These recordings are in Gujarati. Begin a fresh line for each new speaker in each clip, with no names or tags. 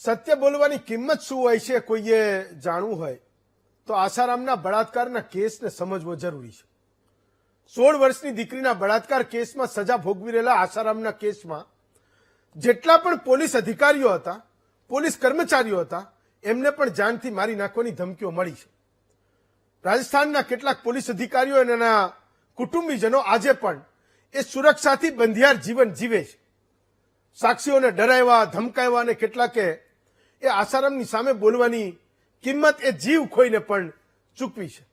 સત્ય બોલવાની કિંમત શું હોય છે કોઈએ જાણવું હોય તો આસારામના બળાત્કારના કેસને સમજવો જરૂરી છે. 16 વર્ષની દીકરીના બળાત્કાર કેસમાં સજા ભોગવી રહેલા આસારામના કેસમાં જેટલા પણ પોલીસ અધિકારીઓ હતા, પોલીસ કર્મચારીઓ હતા, એમને પણ જાનથી મારી નાખવાની ધમકીઓ મળી છે. રાજસ્થાનના કેટલાક પોલીસ અધિકારીઓ અને એના કુટુંબીજનો આજે પણ એ સુરક્ષાથી બંધિયાર જીવન જીવે છે. સાક્ષીઓને ડરાવ્યા, ધમકાવ્યા અને કેટલાકે એ આસારામની સામે બોલવાની કિંમત એ જીવ ખોઈને પણ ચૂકવી છે.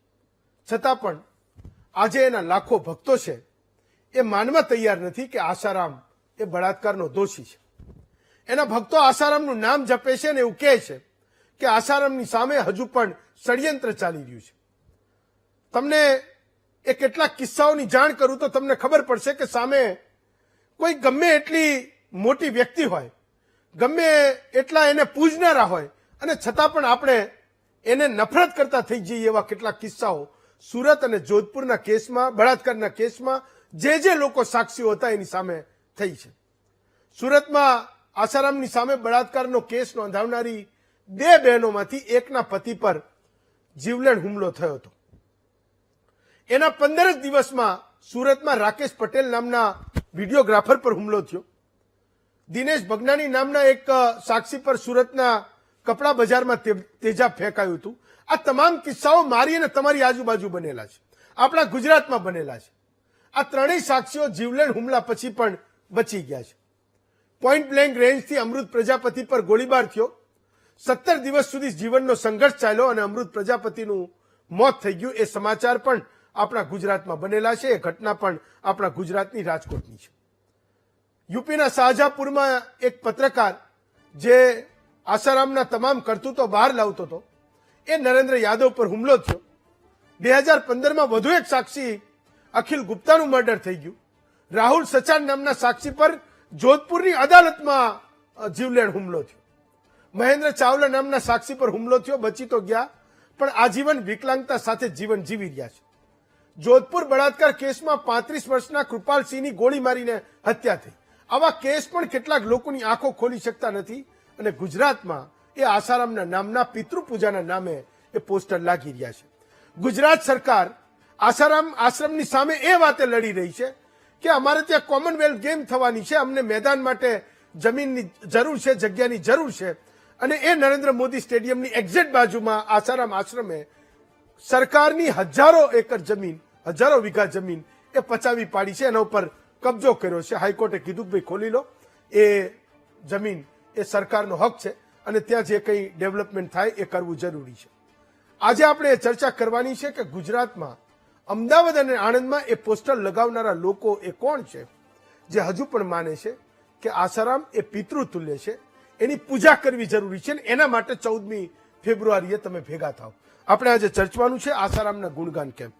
છતાં પણ આજે એના લાખો ભક્તો છે એ માનવા તૈયાર નથી કે આસારામ એ બળાત્કારનો દોષી છે. એના ભક્તો આસારામનું નામ જપે છે અને એવું કહે છે કે આસારામની સામે હજુ પણ ષડયંત્ર ચાલી રહ્યું છે. તમને એ કેટલાક કિસ્સાઓની જાણ કરું તો તમને ખબર પડશે કે સામે કોઈ ગમે એટલી મોટી વ્યક્તિ હોય, ગમે એટલા એને પૂજનારા હોય અને છતાં પણ આપણે એને નફરત કરતા થઈ જઈએ એવા કેટલાક કિસ્સાઓ સુરત અને જોધપુરના કેસમાં, બળાત્કારના કેસમાં જે લોકો સાક્ષીઓ હતા એની સામે થઈ છે. સુરતમાં આસારામની સામે બળાત્કારનો કેસ નોંધાવનારી 2 બહેનોમાંથી એકના પતિ પર જીવલેણ હુમલો થયો હતો. એના 15 જ દિવસમાં સુરતમાં રાકેશ પટેલ નામના વિડીયોગ્રાફર પર હુમલો થયો. દિનેશ ભગનાની નામના એક સાક્ષી પર સુરતના કપડા બજારમાં તેજાબ ફેંકાયું હતું. આ તમામ કિસ્સાઓ મારી અને તમારી આજુબાજુ બનેલા છે, આપણા ગુજરાતમાં બનેલા છે. આ ત્રણેય સાક્ષીઓ જીવલેણ હુમલા પછી પણ બચી ગયા છે. પોઈન્ટ બ્લેન્ક રેન્જથી અમૃત પ્રજાપતિ પર ગોળીબાર થયો. 17 દિવસ સુધી જીવનનો સંઘર્ષ ચાલ્યો અને અમૃત પ્રજાપતિનું મોત થઈ ગયું. એ સમાચાર પણ આપણા ગુજરાતમાં બનેલા છે. એ ઘટના પણ આપણા ગુજરાતની રાજકોટની છે. યુપીના શાહજહાંપુરમાં એક પત્રકાર જે આસારામના તમામ કરતૂતો બહાર લાવતો હતો એ નરેન્દ્ર યાદવ પર હુમલો થયો. 2015માં વધુ એક સાક્ષી અખિલ ગુપ્તાનું મર્ડર થઈ ગયું. રાહુલ સચાન નામના સાક્ષી પર જોધપુરની અદાલતમાં જીવલેણ હુમલો થયો. મહેન્દ્ર ચાવલા નામના સાક્ષી પર હુમલો થયો, બચી તો ગયા પણ આજીવન વિકલાંગતા સાથે જીવન જીવી રહ્યા છે. જોધપુર બળાત્કાર કેસમાં 35 વર્ષના કૃપાલસિંહની ગોળી મારીને હત્યા થઈ. આવા કેસ પણ કેટલાક લોકોની આંખો ખોલી શકતા નથી અને ગુજરાતમાં એ આસારામના નામના પિતૃપૂજાના નામે એ પોસ્ટર લાગી રહ્યા છે. ગુજરાત સરકાર આસારામ આશ્રમની સામે એ વાતે લડી રહી છે કે અમારે ત્યાં કોમનવેલ્થ ગેમ થવાની છે, અમને મેદાન માટે જમીનની જરૂર છે, જગ્યાની જરૂર છે અને એ નરેન્દ્ર મોદી સ્ટેડિયમની એક્ઝેક્ટ બાજુમાં આસારામ આશ્રમે સરકારની હજારો એકર જમીન, હજારો વીઘા જમીન એ પચાવી પાડી છે, એના ઉપર કબજો કર્યો છે. હાઈકોર્ટે કીધું કે ભાઈ ખોલી લો, એ જમીન એ સરકારનો હક છે અને ત્યાં જે કંઈ ડેવલપમેન્ટ થાય એ કરવું જરૂરી છે. આજે આપણે ચર્ચા કરવાની છે કે ગુજરાતમાં અમદાવાદ અને આણંદમાં એ પોસ્ટર લગાવનારા લોકો એ કોણ છે જે હજુ પણ માને છે કે આસારામ એ પિતૃતુલ્ય છે, એની પૂજા કરવી જરૂરી છે અને એના માટે 14મી ફેબ્રુઆરીએ તમે ભેગા થાવ. આપણે આજે ચર્ચવાનું છે આસારામના ગુણગાન કેમ.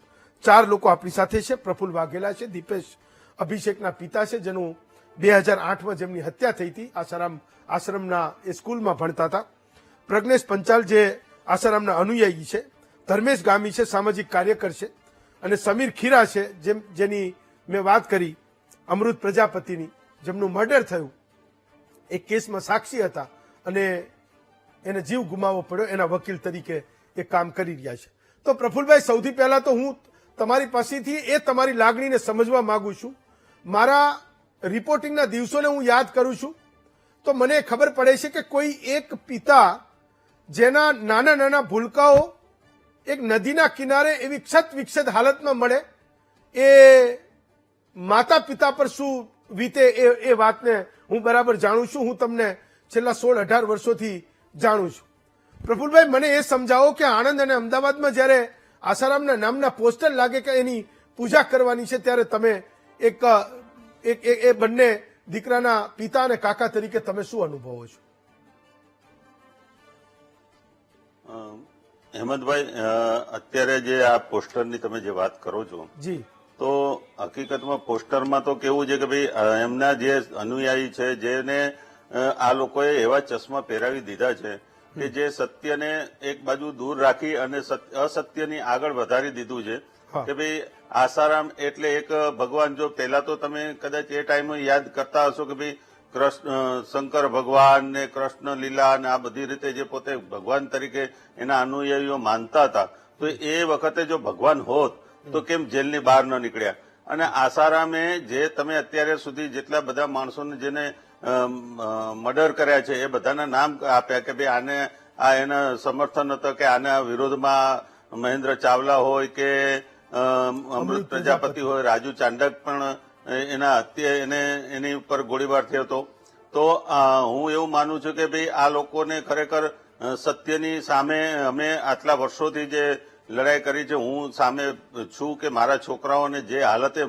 4 લોકો આપણી સાથે છે. પ્રફુલ્લ વાઘેલા છે, દીપેશ અભિષેકના પિતા છે જેનું 2008માં જેમની હત્યા થઈ હતી, આસારામ આશ્રમના એ સ્કૂલમાં ભણતા હતા. પ્રજ્ઞેશ પંચાલ જે આસારામના અનુયાયી છે. ધર્મેશ ગામી છે, સામાજિક કાર્યકર છે અને સમીર ખીરા છે જેની મેં વાત કરી અમૃત પ્રજાપતિની, જેમનું મર્ડર થયું, એ કેસમાં સાક્ષી હતા અને એને જીવ ગુમાવવો પડ્યો, એના વકીલ તરીકે એ કામ કરી રહ્યા છે. તો પ્રફુલ્લભાઈ, સૌથી પહેલા તો હું તમારી પાસેથી એ તમારી લાગણીને સમજવા માંગુ છું. મારા રિપોર્ટિંગના દિવસોને હું યાદ કરું છું તો મને ખબર પડે છે કે કોઈ એક પિતા જેના નાના નાના ભૂલકાઓ એક નદીના કિનારે એવી ક્ષત વિક્ષત હાલતમાં મળે, એ માતા પિતા પર શું વીતે એ વાતને હું બરાબર જાણું છું. હું તમને છેલ્લા 16-18 વર્ષોથી જાણું છું. પ્રફુલ્લભાઈ, મને એ સમજાવો કે આણંદ અને અમદાવાદમાં જ્યારે આસારામના નામના પોસ્ટર લાગે કે એની પૂજા કરવાની છે ત્યારે તમે એક બંને દીકરાના પિતા અને કાકા તરીકે તમે શું અનુભવો છો?
હેમંતભાઈ, અત્યારે જે આ પોસ્ટરની તમે જે વાત કરો છો
જી,
તો હકીકતમાં પોસ્ટરમાં તો કેવું છે કે ભાઈ એમના જે અનુયાયી છે જેને આ લોકોએ એવા ચશ્મા પહેરાવી દીધા છે કે જે સત્યને એક બાજુ દૂર રાખી અને અસત્યની આગળ વધારી દીધું છે કે ભાઈ આસારામ એટલે એક ભગવાન. જો પહેલા તો તમે કદાચ એ ટાઈમે યાદ કરતા હશો કે ભાઈ કૃષ્ણ શંકર ભગવાન ને કૃષ્ણ લીલા અને આ બધી રીતે જે પોતે ભગવાન તરીકે એના અનુયાયીઓ માનતા હતા, તો એ વખતે જો ભગવાન હોત તો કેમ જેલની બહાર ન નીકળ્યા? અને આસારામે જે તમે અત્યારે સુધી જેટલા બધા માણસોને જેને મર્ડર કર્યા છે એ બધાના નામ આપ્યા કે ભાઈ આને આ એના સમર્થન હતો કે આના વિરોધમાં મહેન્દ્ર ચાવલા હોય કે અમૃત પ્રજાપતિ હોય, રાજુ ચાંડક પણ એના એની ઉપર ગોળીબાર થયો હતો. તો હું એવું માનું છું કે ભાઈ આ લોકોને ખરેખર સત્યની સામે અમે આટલા વર્ષોથી જે લડાઈ કરી છે, હું સામે છું કે મારા છોકરાઓને જે હાલતે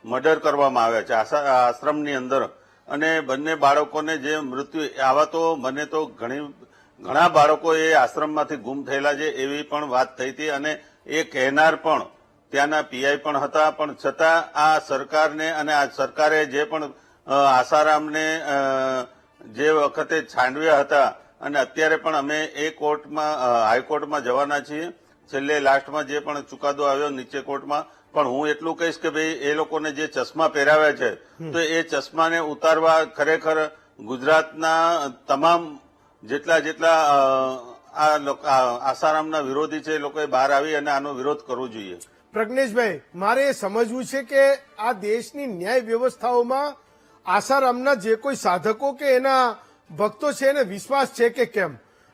મર્ડર કરવામાં આવ્યા છે આશ્રમની અંદર, અને બંને બાળકોને જે મૃત્યુ, આવા તો મને તો ઘણા બાળકો એ આશ્રમમાંથી ગુમ થયેલા છે એવી પણ વાત થઈ હતી, અને એ કહેનાર પણ ત્યાંના પીઆઈ પણ હતા. પણ છતાં આ સરકારને અને આ સરકારે જે પણ આસારામને જે વખતે છાંડવ્યા હતા, અને અત્યારે પણ અમે એ કોર્ટમાં હાઈકોર્ટમાં જવાના છીએ, છેલ્લે લાસ્ટમાં જે પણ ચુકાદો આવ્યો નીચે કોર્ટમાં. પણ હું એટલું કહીશ કે ભાઈ એ લોકોને જે ચશ્મા પહેરાવ્યા છે તો એ ચશ્માને ઉતારવા ખરેખર ગુજરાતના તમામ જેટલા આસારામના વિરોધી છે એ લોકોએ બહાર આવી અને આનો વિરોધ કરવો જોઈએ.
પ્રજ્ઞેશભાઈ, મારે એ સમજવું છે કે આ દેશની ન્યાય વ્યવસ્થાઓમાં આસારામના જે કોઈ સાધકો કે એના ભક્તો છે એને વિશ્વાસ છે કે કેમ?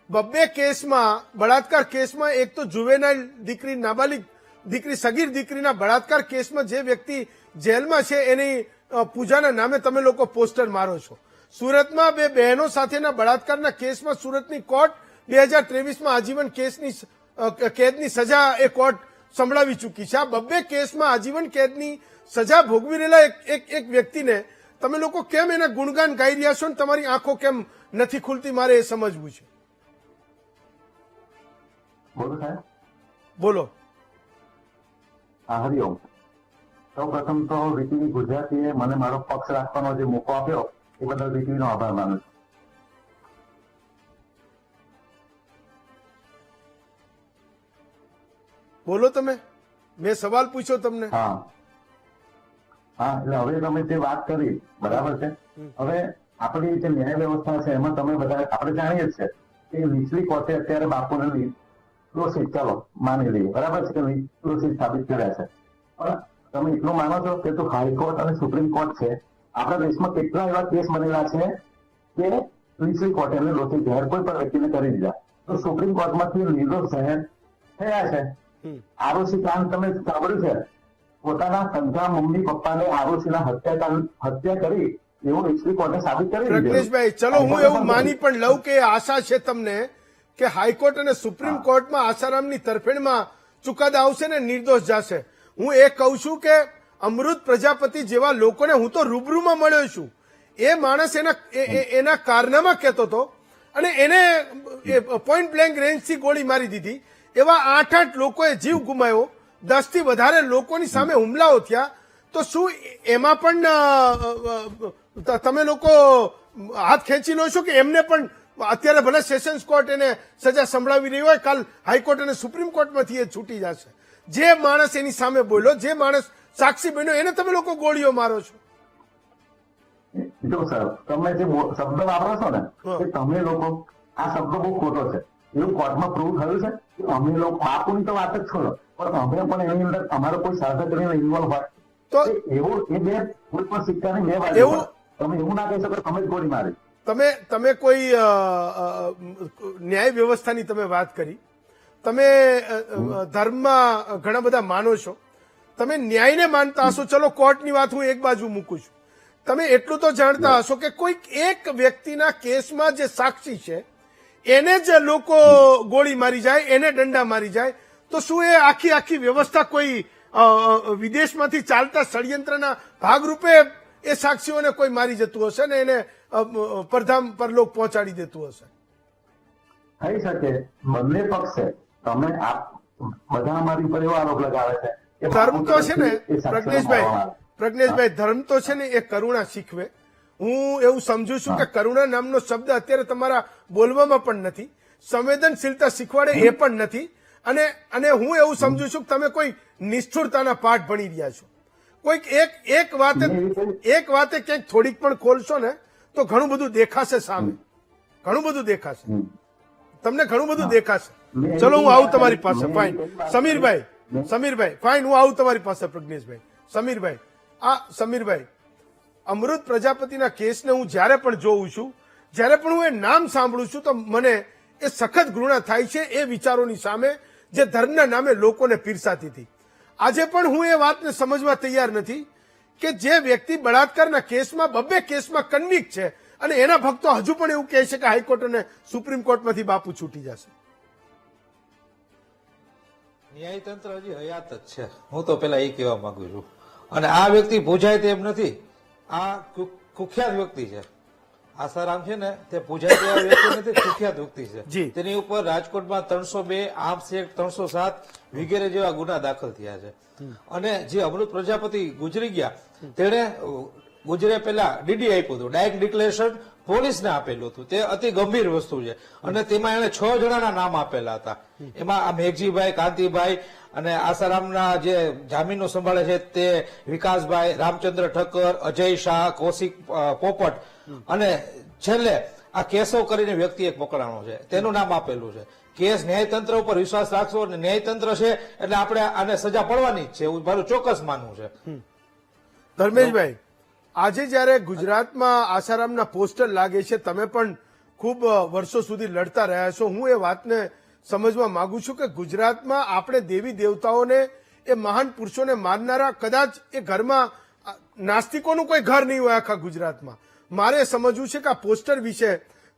બબ્બે કેસમાં, બળાત્કાર કેસમાં, એક તો જુવેનાઇલ દીકરી, નાબાલિગ દીકરી, સગીર દીકરીના બળાત્કાર કેસમાં જે વ્યક્તિ જેલમાં છે એની પૂજાના નામે તમે લોકો પોસ્ટર મારો છો. સુરતમાં બે બહેનો સાથેના બળાત્કારના કેસમાં સુરતની કોર્ટ 2023માં આજીવન કેદની સજા એ કોર્ટ સંભળાવી ચૂકી છે. આ બબ્બે કેસમાં આજીવન કેદની સજા ભોગવી રહેલા એક વ્યક્તિને તમે લોકો કેમ એના ગુણગાન ગાઈ રહ્યા છો ને તમારી આંખો કેમ નથી ખુલતી? મારે એ સમજવું છે. બોલો.
હરિઓમ. સૌ પ્રથમ તો વીટીવી ગુજરાતીએ મને મારો પક્ષ રાખવાનો જે મોકો આપ્યો એ બદલ વીટીવીનો આભાર માનું છું.
બોલો તમે, મેં સવાલ પૂછ્યો તમને.
હા, એટલે હવે તમે જે વાત કરી બરાબર છે. હવે આપણી જે ન્યાય વ્યવસ્થા છે એમાં તમે બધા આપણે જાણીએ જ છે કે નીચલી કોર્ટે અત્યારે બાપુને દોષિત, ચાલો માની લઈએ બરાબર છે કે દોષિત સાબિત કર્યા છે, પણ તમે એટલું માનો છો કે હાઈકોર્ટ અને સુપ્રીમ કોર્ટ છે, આપણા દેશમાં કેટલા એવા કેસ બનેલા છે કે નીચલી કોર્ટે એમને દોષિત જાહેર કોઈ પણ વ્યક્તિને કરી દીધા, તો સુપ્રીમ કોર્ટમાંથી નિર્દોષ જાહેર થયા છે. આરોસી કાંડ તમે સાંભળ્યું છે, પોતાના સંતા મમ્મી પપ્પાને આરોસીના હત્યા કરી એવું નીચલી કોર્ટે સાબિત કરી દીધું.
પ્રજ્ઞેશભાઈ, ચલો હું એવું માની પણ લઉં કે આશા છે તમને કે હાઈકોર્ટ અને સુપ્રીમ કોર્ટમાં આસારામની તરફેણમાં ચુકાદા આવશે ને નિર્દોષ જશે. હું એ કહું છું કે અમૃત પ્રજાપતિ જેવા લોકોને હું તો રૂબરૂમાં મળ્યો છું. એ માણસ એના કારનામા કહેતો હતો અને એને પોઈન્ટ બ્લેન્ક રેન્જથી ગોળી મારી દીધી. એવા 8 લોકોએ જીવ ગુમાવ્યો, 10 થી વધારે લોકોની સામે હુમલાઓ થયા. તો શું એમાં પણ તમે લોકો હાથ ખેંચી લો છો કે એમને પણ અત્યારે ભલે સેશન્સ કોર્ટ એને સજા સંભળાવી રહી હોય, કાલ હાઈકોર્ટ અને સુપ્રીમ કોર્ટમાંથી એ છૂટી જશે? જે માણસ એની સામે બોલ્યો, જે માણસ સાક્ષી બન્યો, એને તમે લોકો ગોળીઓ મારો છો.
જો સર, તમે જે શબ્દ વાપરો છો ને કે તમે લોકો, આ શબ્દ બહુ ખોટો છે. એવું કોર્ટમાં પ્રૂવ થયું છે કે અમે લોકો, બાપુની તો વાત જ છોડો, પણ અમે પણ એની અંદર અમારો કોઈ સાધક કરીને ઇન્વોલ્વ હોય તો એવું એ બે કોઈ પણ સિક્કાની બે બાજુ. તમે એવું ના કહી શકો તમે જ ગોળી મારી.
તમે કોઈ ન્યાય વ્યવસ્થાની તમે વાત કરી, તમે ધર્મમાં ઘણા બધા માનો છો, તમે ન્યાયને માનતા હશો. ચલો કોર્ટની વાત હું એક બાજુ મૂકું છું. તમે એટલું તો જાણતા હશો કે કોઈક એક વ્યક્તિના કેસમાં જે સાક્ષી છે એને જ લોકો ગોળી મારી જાય, એને દંડા મારી જાય, તો શું એ આખી વ્યવસ્થા કોઈ વિદેશમાંથી ચાલતા ષડયંત્રના ભાગરૂપે એ સાક્ષીઓને કોઈ મારી જતું હશે ને એને પરધામ પરલોક પહોંચાડી દેતું હશે?
થઈ શકે, બંને પક્ષ છે. તમે બધા અમારી ઉપર એવો આરોપ લગાવે છે કે
ધર્મ તો છે ને પ્રજ્ઞેશભાઈ, ધર્મ તો છે ને એ કરુણા શીખવે. હું એવું સમજુ છું કે કરુણા નામનો શબ્દ અત્યારે તમારા બોલવામાં પણ નથી, સંવેદનશીલતા શીખવાડે એ પણ નથી, અને હું એવું સમજુ છું કે તમે કોઈ નિષ્ઠુરતાના પાઠ ભણી રહ્યા છો. કોઈક એક વાતે ક્યાંક થોડીક પણ ખોલશો ને તો ઘણું બધું દેખાશે સામે, ઘણું બધું દેખાશે, તમને ઘણું બધું દેખાશે. ચલો હું આવું તમારી પાસે. ફાઇન સમીરભાઈ ફાઇન, હું આવું તમારી પાસે. પ્રજ્ઞેશભાઈ, સમીરભાઈ, અમૃત પ્રજાપતિના કેસને હું જ્યારે પણ જોઉં છું, જ્યારે પણ હું એ નામ સાંભળું છું, તો મને એ સખત ઘૃણા થાય છે એ વિચારોની સામે જે ધર્મના નામે લોકોને પીરસાતી હતી. આજે પણ હું એ વાતને સમજવા તૈયાર નથી કે જે વ્યક્તિ બળાત્કારના કેસમાં 2 કેસમાં કન્વિક્ટ છે અને એના ભક્તો હજુ પણ એવું કહે છે કે હાઈકોર્ટ અને સુપ્રીમ કોર્ટમાંથી બાપુ છૂટી જશે.
ન્યાયતંત્ર હજી હયાત જ છે, હું તો પેલા એ કહેવા માંગુ છું. અને આ વ્યક્તિ પૂજાય તેમ નથી, આ કુખ્યાત વ્યક્તિ છે. આસારામ છે ને તે પૂજાય તેવા વ્યક્તિ નથી, કુખ્યાત વ્યક્તિ છે. તેની ઉપર રાજકોટમાં 302 આર્મ્સ એક્ટ 307 વગેરે જેવા ગુના દાખલ થયા છે. અને જે અમૃત પ્રજાપતિ ગુજરી ગયા, તેણે ગુજરે પહેલા ડીડી આપ્યું હતું, ડાયરેક્ટ ડિક્લેરેશન પોલીસને આપેલું હતું. તે અતિ ગંભીર વસ્તુ છે. અને તેમાં એને 6 જણાના નામ આપેલા હતા. એમાં આ મેઘજીભાઈ, કાંતિભાઈ અને આસારામના જે જામીનો સંભાળે છે તે વિકાસભાઈ, રામચંદ્ર ઠક્કર, અજય શાહ, કૌશિક પોપટ અને છેલ્લે આ કેશવ કરીને વ્યક્તિ એક પકડાણો છે, તેનું નામ આપેલું છે. કેસ ન્યાયતંત્ર ઉપર વિશ્વાસ રાખશો અને ન્યાયતંત્ર છે એટલે આપણે આને સજા પડવાની જ છે, એવું મારું ચોક્કસ માનવું છે.
ધર્મેશભાઈ, આજે જયારે ગુજરાતમાં આસારામના પોસ્ટર લાગે છે, તમે પણ ખૂબ વર્ષો સુધી લડતા રહ્યા છો, હું એ વાતને સમજવા માંગુ છું કે ગુજરાતમાં આપણે દેવી દેવતાઓને, એ મહાન પુરુષોને માનનારા કદાચ એ ઘરમાં નાસ્તિકોનું કોઈ ઘર નહીં હોય આખા ગુજરાતમાં. મારે સમજવું છે કે આ પોસ્ટર વિશે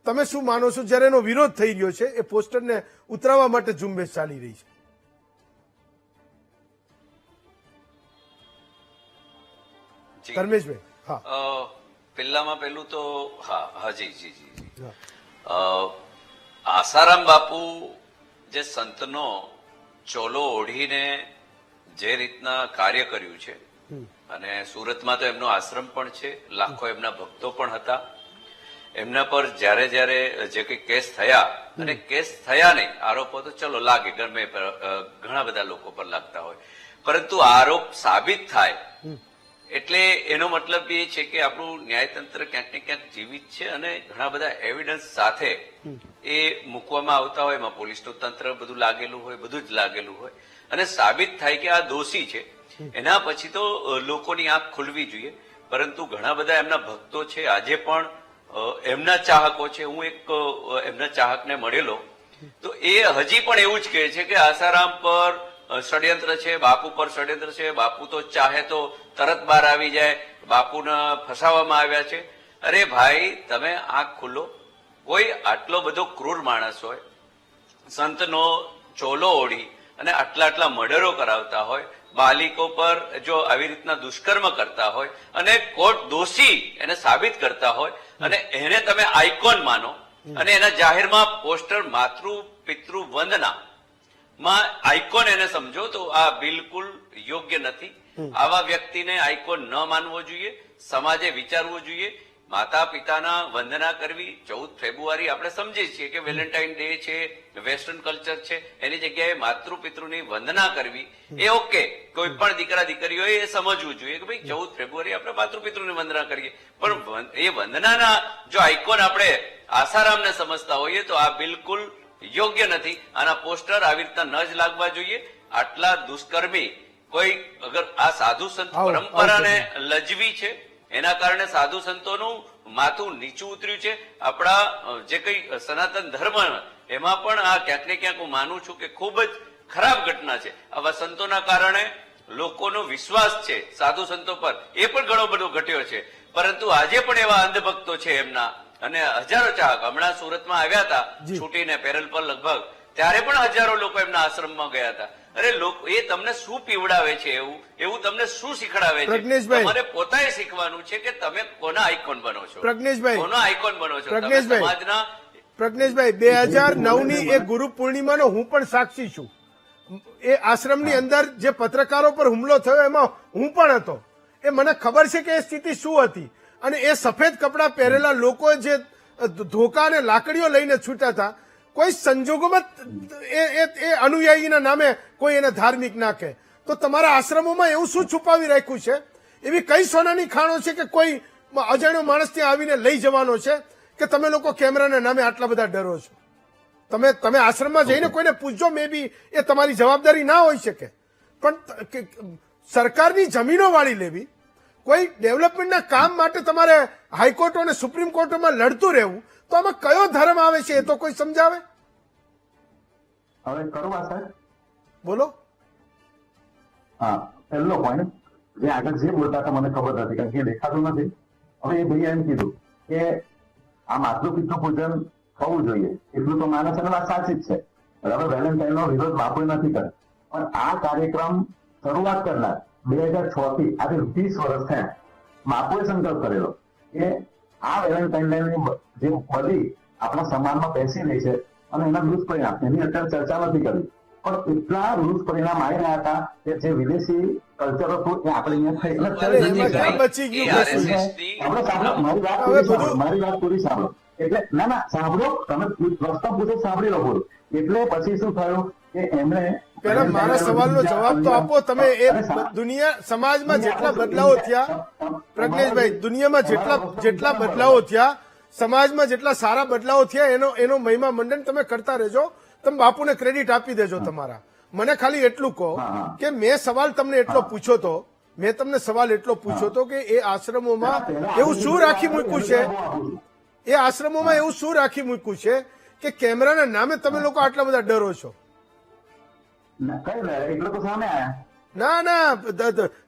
તમે શું માનો છો? જ્યારે એનો વિરોધ થઈ રહ્યો છે, એ પોસ્ટરને ઉતરાવવા માટે ઝુંબેશ ચાલી રહી છે. ધર્મેશભાઈ,
પહેલામાં પહેલું તો જી આસારામ બાપુ જે સંતનો ચોલો ઓઢીને જે રીતના કાર્ય કર્યું છે, અને સુરતમાં તો એમનો આશ્રમ પણ છે, લાખો એમના ભક્તો પણ હતા. એમના પર જ્યારે જે કઈ કેસ થયા, અને કેસ થયા નહીં, આરોપો તો ચલો લાગે, ઘણા બધા લોકો પર લાગતા હોય, પરંતુ આરોપ સાબિત થાય એટલે એનો મતલબ એ છે કે આપણું ન્યાયતંત્ર ક્યાંક ને ક્યાંક જીવિત છે. અને ઘણા બધા એવિડન્સ સાથે એ મૂકવામાં આવતા હોય, એમાં પોલીસનું તંત્ર બધું લાગેલું હોય, બધું જ લાગેલું હોય, અને સાબિત થાય કે આ દોષી છે, એના પછી તો લોકોની આંખ ખુલવી જોઈએ. પરંતુ ઘણા બધા એમના ભક્તો છે, આજે પણ એમના ચાહકો છે. હું એક એમના ચાહકને મળેલો, તો એ હજી પણ એવું જ કહે છે કે આસારામ પર ષડયંત્ર છે, બાપુ પર ષડયંત્ર છે, બાપુ તો ચાહે તો તરત બહાર આવી જાય, બાપુને ફસાવવામાં આવ્યા છે. અરે ભાઈ, તમે આંખ ખુલ્લો. કોઈ આટલો બધો ક્રૂર માણસ હોય, સંતનો ચોલો ઓઢી અને આટલા મર્ડરો કરાવતા હોય, બાલિકો પર જો આવી રીતના દુષ્કર્મ કરતા હોય, અને કોર્ટ દોષી એને સાબિત કરતા હોય, અને એને તમે આઇકોન માનો, અને એના જાહેરમાં પોસ્ટર માતૃ પિતૃ વંદના માં આઇકોન એને સમજો, તો આ બિલકુલ યોગ્ય નથી. આવા વ્યક્તિને આઇકોન ન માનવો જોઈએ. સમાજે વિચારવું જોઈએ. માતા પિતાના વંદના કરવી, 14 ફેબ્રુઆરી આપણે સમજીએ છીએ કે વેલેન્ટાઇન ડે છે, વેસ્ટર્ન કલ્ચર છે, એની જગ્યાએ માતૃ પિતૃની વંદના કરવી એ ઓકે. કોઈ પણ દીકરા દીકરીઓએ એ સમજવું જોઈએ કે ભાઈ 14 ફેબ્રુઆરી આપણે માતૃ પિતૃની વંદના કરીએ, પણ એ વંદનાના જો આઇકોન આપણે આસારામને સમજતા હોઈએ તો આ બિલકુલ યોગ્ય નથી. આના પોસ્ટર આવી રીતના ન જ લાગવા જોઈએ. આટલા દુષ્કર્મી કોઈ, અગર આ સાધુ સંત પરંપરાને લજવી છે, એના કારણે સાધુ સંતોનું માથું નીચું ઉતર્યું છે. આપણા જે કઈ સનાતન ધર્મ, એમાં પણ આ ક્યાંક ને ક્યાંક હું માનું છું કે ખૂબ જ ખરાબ ઘટના છે. આવા સંતોના કારણે લોકોનો વિશ્વાસ છે સાધુ સંતો પર, એ પણ ઘણો બધો ઘટ્યો છે. પરંતુ આજે પણ એવા અંધભક્તો છે એમના, અને હજારો ચાહક હમણાં સુરતમાં આવ્યા હતા છૂટીને પેરલ પર લગભગ, ત્યારે પણ હજારો લોકો એમના આશ્રમમાં ગયા હતા. અરે લોકો, એ તમને શું પીવડાવે છે, એવું તમને શું શીખડાવે છે? તમારે પોતાએ શીખવાનું છે કે તમે કોના આઇકોન બનો છો, કોના આઇકોન બનો છો. સમાજના
પ્રજ્ઞેશભાઈ, 2009ની એ ગુરુ પૂર્ણિમાનો હું પણ સાક્ષી છું. એ આશ્રમની અંદર જે પત્રકારો પર હુમલો થયો એમાં હું પણ હતો. એ મને ખબર છે કે એ સ્થિતિ શું હતી. અને એ સફેદ કપડા પહેરેલા લોકો જે ધોકા અને લાકડીઓ લઈને છૂટ્યા હતા, કોઈ સંજોગોમાં એ અનુયાયીના નામે કોઈ એને ધાર્મિક ના કહે. તો તમારા આશ્રમોમાં એવું શું છુપાવી રાખ્યું છે? એવી કઈ સોનાની ખાણો છે કે કોઈ અજાણ્યો માણસ ત્યાં આવીને લઈ જવાનો છે કે તમે લોકો કેમેરાના નામે આટલા બધા ડરો છો? તમે આશ્રમમાં જઈને કોઈને પૂછજો, મે બી એ તમારી જવાબદારી ના હોઈ શકે, પણ સરકારની જમીનો વાળી લેવી, કોઈ ડેવલપમેન્ટના કામ માટે તમારે હાઈકોર્ટ અને સુપ્રીમ કોર્ટમાં લડતું રહેવું, તો આમાં કયો ધર્મ આવે છે એ તો કોઈ સમજાવે?
હવે કરવા સાહેબ
બોલો.
હા, પહેલો પોઈન્ટ જે આગળ જે બોલતા હતા મને ખબર નથી, કારણ કે દેખાતું નથી. હવે એ ભાઈએ એમ કીધું કે આ માતૃ પિતૃ પૂજન થવું જોઈએ, એટલું તો માને છે, વાત સાચી જ છે, બરાબર. વેલેન્ટાઇન નો વિરોધ બાપુએ નથી કર્યો, પણ આ કાર્યક્રમ શરૂઆત કરનાર 2006 થી આજે 20 વર્ષ થયા, બાપુએ સંકલ્પ કરેલો કે આ વેલેન્ટાઇન જે બધી આપણા સમાજમાં બેસી રહી છે અને એના દુષ્પરિણામ એની અત્યારે ચર્ચા નથી કરી, પણ એટલા દુષ્પરિણામ આવી રહ્યા હતા કે જે વિદેશી કલ્ચર હતું એ આપણે અહીંયા
બચી ગયું.
મારી વાત પૂરી સાંભળો. એટલે ના સાંભળો, તમે પ્રશ્ન પૂછો, સાંભળી લો પૂરું. એટલે પછી શું થયું કે એમણે
પેલા મારા સવાલનો જવાબ તો આપો તમે. એ દુનિયા સમાજમાં જેટલા બદલાવો થયા પ્રજ્ઞેશભાઈ, દુનિયામાં જેટલા બદલાવો થયા, સમાજમાં જેટલા સારા બદલાવો થયા, એનો મહિમા મંડન તમે કરતા રહેજો. તમે બાપુને ક્રેડિટ આપી દેજો તમારા. મને ખાલી એટલું કહો કે મેં સવાલ તમને એટલો પૂછ્યો તો, મેં તમને સવાલ એટલો પૂછ્યો તો કે એ આશ્રમોમાં એવું શું રાખી મૂક્યું છે, એ આશ્રમોમાં એવું શું રાખી મૂક્યું છે કે કેમેરાના નામે તમે લોકો આટલા બધા ડરો છો? ના,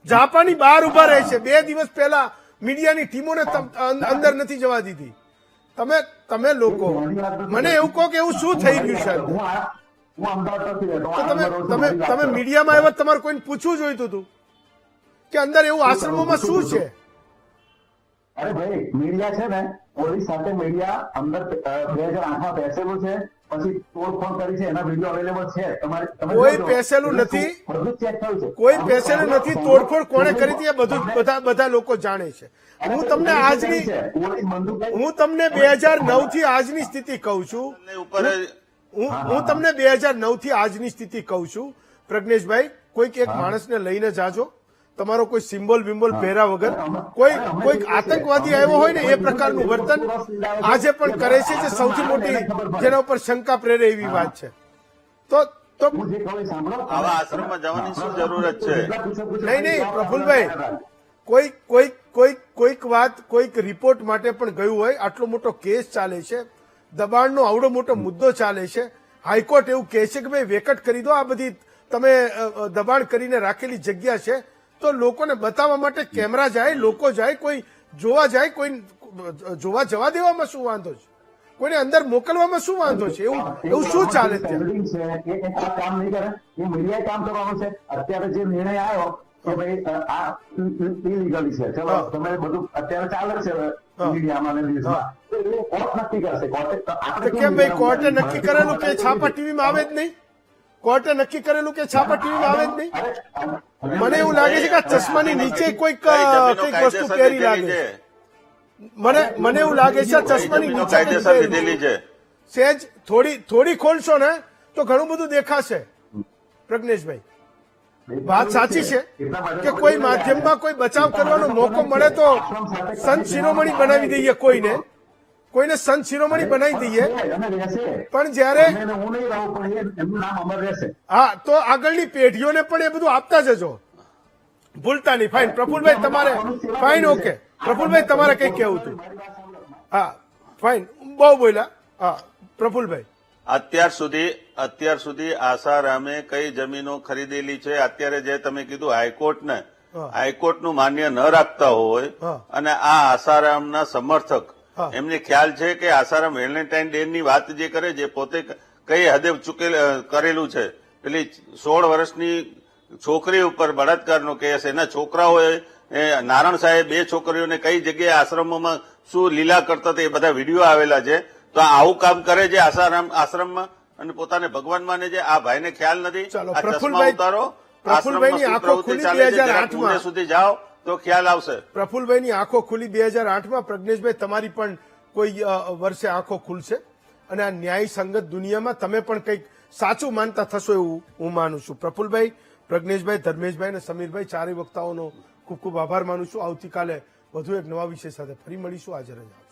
જાપાની બહાર ઉભા રહે છે. 2 દિવસ પહેલા મીડિયાની ટીમોને અંદર નથી જવા દીધી. તમે લોકો મને એવું કહો કે એવું શું થઈ ગયું છે? તમે મીડિયામાં આવ્યા, તમારે કોઈને પૂછવું જોઈતું હતું કે અંદર એવું આશ્રમોમાં શું છે?
અરે ભાઈ, મીડિયા છે ને, પોલીસ સાથે મીડિયા અંદર 2008માં બેસેલું છે, પછી તોડફોડ કરી છે, એના વિડીયો અવેલેબલ છે.
કોઈ પેસેલું નથી, કોઈ પેસેલું નથી. તોડફોડ કોણે કરી હતી એ બધું બધા લોકો જાણે છે. હું તમને 2009 થી આજની સ્થિતિ કહું છું. હું તમને 2009 થી આજની સ્થિતિ કહું છું પ્રજ્ઞેશભાઈ. કોઈક એક માણસને લઈને જાજો, તમારો કોઈ સિમ્બોલ બિમ્બોલ પહેર્યા વગર. કોઈ આતંકવાદી આવ્યો હોય ને એ પ્રકારનું વર્તન આજે પણ કરે છે, જે સૌથી મોટી જેના ઉપર શંકા પ્રેરે એવી વાત છે. તો
આવા આશ્રમમાં જવાની શું જરૂરત છે?
નહીં પ્રફુલભાઈ, કોઈક વાત કોઈક રિપોર્ટ માટે પણ ગયું હોય. આટલો મોટો કેસ ચાલે છે, દબાણનો આવડો મોટો મુદ્દો ચાલે છે, હાઈકોર્ટ એવું કહે છે કે ભાઈ વેકટ કરી દો, આ બધી તમે દબાણ કરીને રાખેલી જગ્યા છે. તો લોકોને બતાવવા માટે કેમેરા જાય, લોકો જાય, કોઈ જોવા જાય, કોઈ જોવા જવા દેવામાં શું વાંધો છે? કોઈને અંદર મોકલવામાં શું વાંધો છે? એવું શું ચાલે ત્યાં?
કામ નહીં કરે, એ મીડિયાએ કામ કરવાનું છે. અત્યારે જે નિર્ણય આવ્યો કે ભાઈ આ ઇલીગલી છે, ચલો તમે બધું અત્યારે ચાલે છે મીડિયામાં અને ન્યૂઝમાં, કોર્ટ નક્કી કરશે.
કેમ ભાઈ, કોર્ટે નક્કી કરેલું કે છાપા ટીવીમાં આવે જ નહીં? કોર્ટે નક્કી કરેલું કે છાપા ટીવીમાં આવે જ નહીં? મને એવું લાગે છે કે આ ચશ્માની નીચે કોઈક વસ્તુ પહેરી લાગે છે. મને એવું લાગે છે ચશ્માની નીચે સેજ થોડી ખોલશો ને તો ઘણું બધું દેખાશે. પ્રજ્ઞેશભાઈ, વાત સાચી છે કે કોઈ માધ્યમમાં કોઈ બચાવ કરવાનો મોકો મળે તો સંત શિરોમણી બનાવી દઈએ, કોઈને સંત શિરોમણી બનાવી દઈએ. પણ જયારે હા, તો આગળની પેઢીઓને પણ એ બધું આપતા જજો, ભૂલતા નહીં. ફાઇન પ્રફુલભાઈ, તમારે ફાઇન, ઓકે પ્રફુલભાઈ, તમારે કઈ કેવું હતું? હા ફાઇન, બહુ બોલ્યા. હા પ્રફુલભાઈ,
અત્યાર સુધી આસારામે કઈ જમીનો ખરીદેલી છે? અત્યારે જે તમે કીધું હાઈકોર્ટનું માન્ય ન રાખતા હોય અને આ આસારામના સમર્થક, એમને ખ્યાલ છે કે આસારામ વેલેન્ટાઇન ડે ની વાત જે કરે છે, પોતે કઈ હદે કરેલું છે. પેલી 16 વર્ષની છોકરી ઉપર બળાત્કારનો કેસ, એના છોકરાઓએ નારાયણ સાહેબ 2 છોકરીઓને કઈ જગ્યાએ આશ્રમોમાં શું લીલા કરતા હતા, એ બધા વિડીયો આવેલા છે. તો આવું કામ કરે છે આશ્રમમાં અને પોતાને ભગવાન માને છે. આ ભાઈને ખ્યાલ નથી. આ ચશ્મા ઉતારો,
પ્રફુલભાઈની આંખો ખુલી 2008માં
સુધી જાઓ તો ખ્યાલ આવશે.
પ્રફુલભાઈની આંખો ખુલી 2008માં. પ્રજ્ઞેશભાઈ, તમારી પણ કોઈ વર્ષે આંખો ખુલશે અને આ ન્યાય સંગત દુનિયામાં તમે પણ કંઈક સાચું માનતા થશો એવું હું માનું છું. પ્રફુલભાઈ, પ્રજ્ઞેશભાઈ, ધર્મેશભાઈ અને સમીરભાઈ, ચારેય વક્તાઓનો ખૂબ ખૂબ આભાર માનું છું. આવતીકાલે વધુ એક નવા વિષય સાથે ફરી મળીશું. હાજર જ આવજો.